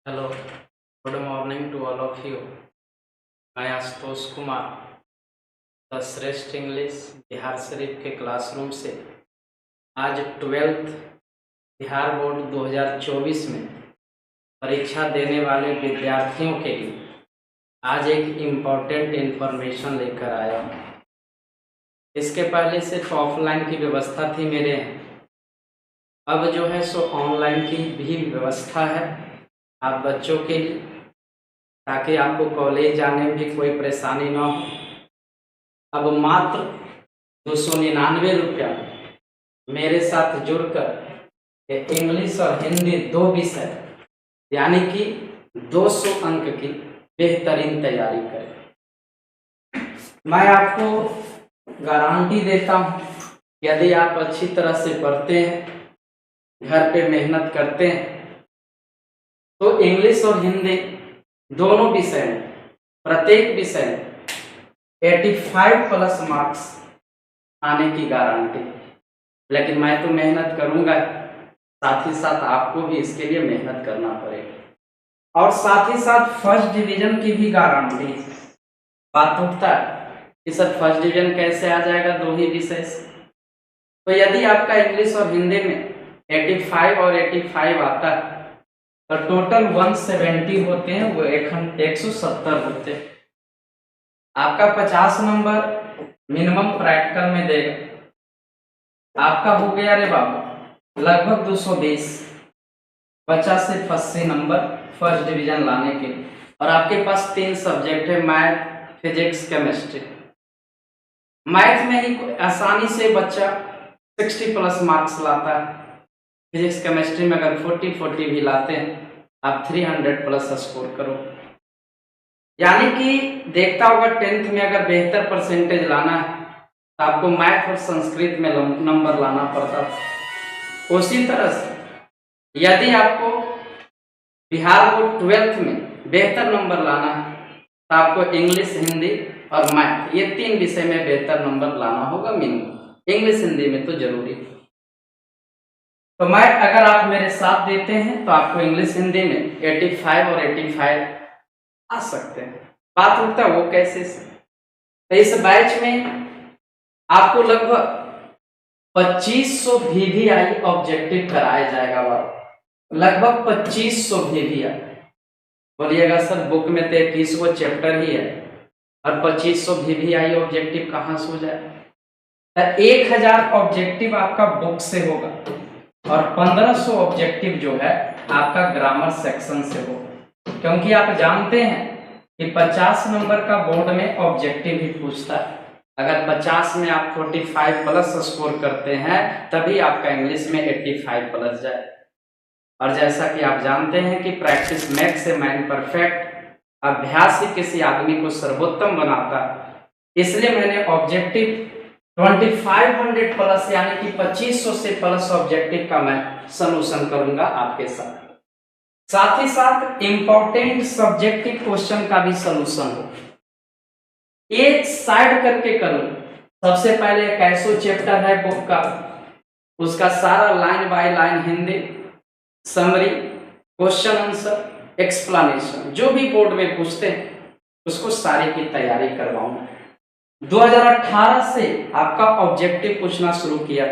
Hello, good morning to all of you. मैं Ashutosh Kumar the Shreshth English Bihar Sharif के classroom से आज 12th बिहार बोर्ड 2024 में परीक्षा देने वाले विद्यार्थियों के लिए आज एक इम्पॉर्टेंट इन्फॉर्मेशन लेकर आया हूँ। इसके पहले सिर्फ ऑफलाइन की व्यवस्था थी मेरे यहाँ, अब जो है सो ऑनलाइन की भी व्यवस्था है आप बच्चों के लिए, ताकि आपको कॉलेज जाने में भी कोई परेशानी ना हो। अब मात्र 299 रुपया मेरे साथ जुड़कर इंग्लिश और हिंदी दो विषय यानी कि 200 अंक की बेहतरीन तैयारी करें। मैं आपको गारंटी देता हूँ, यदि आप अच्छी तरह से पढ़ते हैं, घर पे मेहनत करते हैं, तो इंग्लिश और हिंदी दोनों विषय में प्रत्येक विषय में 85 प्लस मार्क्स आने की गारंटी। लेकिन मैं तो मेहनत करूंगा, साथ ही साथ आपको भी इसके लिए मेहनत करना पड़ेगा और साथ ही साथ फर्स्ट डिवीजन की भी गारंटी। बात उठता है कि सर फर्स्ट डिवीजन कैसे आ जाएगा दो ही विषय से? तो यदि आपका इंग्लिश और हिंदी में 85 और 85 आता है तो टोटल 170 होते हैं, वो 170 होते हैं। आपका 50 नंबर मिनिमम प्रैक्टिकल में देगा, आपका हो गया रे बाबू लगभग 220, 50 से 80 नंबर फर्स्ट डिवीजन लाने के लिए। और आपके पास 3 सब्जेक्ट है, मैथ, फिजिक्स, केमिस्ट्री। मैथ में ही आसानी से बच्चा 60 प्लस मार्क्स लाता है। फिजिक्स केमिस्ट्री में अगर 40 भी लाते हैं आप 300 प्लस स्कोर करो। यानी कि देखता होगा 10th में अगर बेहतर परसेंटेज लाना है तो आपको मैथ और संस्कृत में नंबर लाना पड़ता है। उसी तरह से यदि आपको बिहार को 12th में बेहतर नंबर लाना है तो आपको इंग्लिश, हिंदी और मैथ ये 3 विषय में बेहतर नंबर लाना होगा मिनिमम। इंग्लिश हिंदी में तो जरूरी है। तो मैं अगर आप मेरे साथ देते हैं तो आपको इंग्लिश हिंदी में 85 और 85 आ सकते हैं। बात उठता है वो कैसे से? तो इस बैच में आपको लगभग 2500 VVI ऑब्जेक्टिव कराया जाएगा। लगभग 2500 VVI। बोलिएगा सर बुक में तो 21 चैप्टर ही है और 2500 VVI ऑब्जेक्टिव कहाँ से हो जाए? तो 1000 ऑब्जेक्टिव आपका बुक से होगा और 1500 ऑब्जेक्टिव जो है आपका ग्रामर सेक्शन से हो, क्योंकि आप जानते हैं कि 50 नंबर का बोर्ड में ऑब्जेक्टिव ही पूछता है। अगर 50 में आप 45 प्लस स्कोर करते हैं तभी आपका इंग्लिश में 85 प्लस जाए। और जैसा कि आप जानते हैं कि practice makes a man perfect, अभ्यास ही किसी आदमी को सर्वोत्तम बनाता है। इसलिए मैंने ऑब्जेक्टिव 2500 प्लस यानी कि 2500 से प्लस ऑब्जेक्टिव का मैं सॉल्यूशन करूंगा आपके साथ ही साथ इंपॉर्टेंट सब्जेक्टिव क्वेश्चन का भी सॉल्यूशन हो। एक साइड करके करूं। सबसे पहले कैसो चैप्टर है बुक का, उसका सारा line by line Hindi summary, question answer, explanation जो भी बोर्ड में पूछते हैं उसको सारी की तैयारी करवाऊंगा। 2018 से आपका ऑब्जेक्टिव पूछना शुरू किया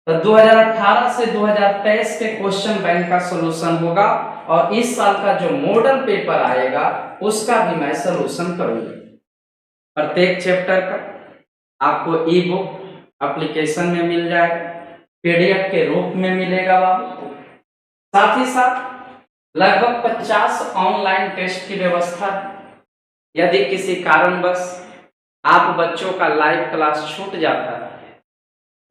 तो 2018 से 2023 के क्वेश्चन बैंक का सॉल्यूशन होगा और इस साल का जो मॉडल पेपर आएगा उसका भी मैं सॉल्यूशन करूंगा। प्रत्येक चैप्टर का आपको ई बुक एप्लीकेशन में मिल जाएगा, PDF के रूप में मिलेगा बाबू। साथ ही साथ लगभग 50 ऑनलाइन टेस्ट की व्यवस्था है। यदि किसी कारणवश आप बच्चों का लाइव क्लास छूट जाता है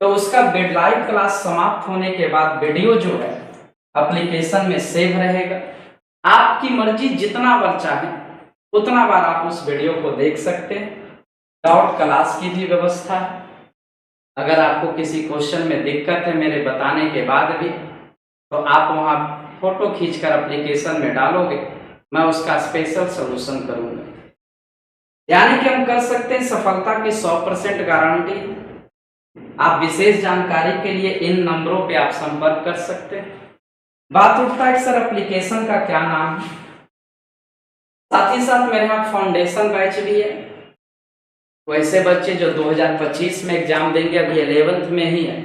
तो उसका लाइव क्लास समाप्त होने के बाद वीडियो जो है एप्लीकेशन में सेव रहेगा। आपकी मर्जी जितना बार चाहे उतना बार आप उस वीडियो को देख सकते हैं। डाउट क्लास की भी व्यवस्था है। अगर आपको किसी क्वेश्चन में दिक्कत है मेरे बताने के बाद भी तो आप वहां फोटो खींचकर एप्लीकेशन में डालोगे, मैं उसका स्पेशल सॉल्यूशन करूंगा। यानी कि हम कर सकते हैं सफलता की 100% गारंटी। आप विशेष जानकारी के लिए इन नंबरों पे आप संपर्क कर सकते हैं। बात उठता है सर एप्लीकेशन का क्या नाम है। साथ ही साथ मेरे यहाँ फाउंडेशन बैच भी है। वैसे बच्चे जो 2025 में एग्जाम देंगे, अभी 11th में ही है,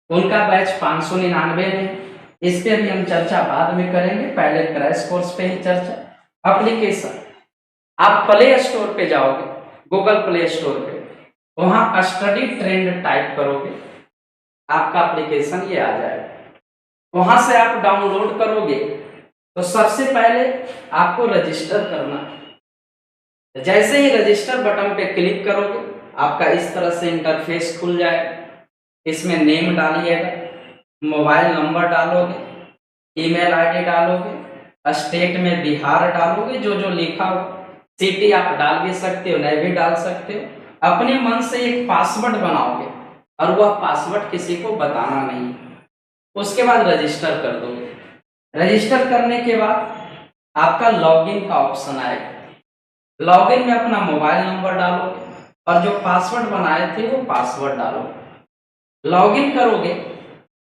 उनका बैच 599 में। इस पे भी हम चर्चा बाद में करेंगे, पहले क्रैश कोर्स पे ही चर्चा। एप्लीकेशन, आप प्ले स्टोर पे जाओगे, गूगल प्ले स्टोर पे, वहां स्टडी ट्रेंड टाइप करोगे, आपका एप्लीकेशन ये आ जाएगा। वहां से आप डाउनलोड करोगे तो सबसे पहले आपको रजिस्टर करना है। जैसे ही रजिस्टर बटन पे क्लिक करोगे, आपका इस तरह से इंटरफेस खुल जाएगा। इसमें नेम डालिएगा, मोबाइल नंबर डालोगे, ईमेल आईडी डालोगे, स्टेट में बिहार डालोगे, जो जो लिखा हो, सिटी आप डाल भी सकते हो, नहीं भी डाल सकते हो। अपने मन से एक पासवर्ड बनाओगे और वह पासवर्ड किसी को बताना नहीं। उसके बाद रजिस्टर कर दोगे। रजिस्टर करने के बाद आपका लॉगिन का ऑप्शन आएगा। लॉगिन में अपना मोबाइल नंबर डालोगे और जो पासवर्ड बनाए थे वो पासवर्ड डालोगे। लॉगिन करोगे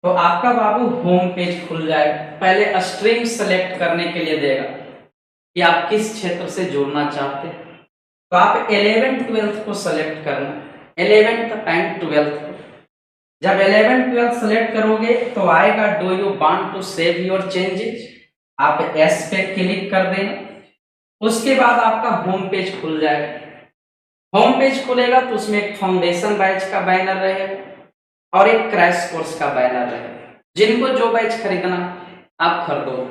तो आपका बाबू होम पेज खुल जाएगा। पहले स्ट्रीम सेलेक्ट करने के लिए देगा कि आप किस क्षेत्र से जुड़ना चाहते हैं। तो आप 11th 12th को सेलेक्ट करना, 11th एंड 12th को। जब 11th 12th सेलेक्ट करोगे तो आएगा do you want to save your changes, आप एस पे क्लिक कर देना। उसके बाद आपका होम पेज खुल जाएगा। होम पेज खुलेगा तो उसमें एक फाउंडेशन बैच का बैनर रहेगा और एक क्रैश कोर्स का बैनर रहेगा। जिनको जो बैच खरीदना आप खरीदो।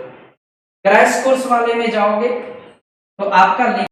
क्रैश कोर्स वाले में जाओगे तो आपका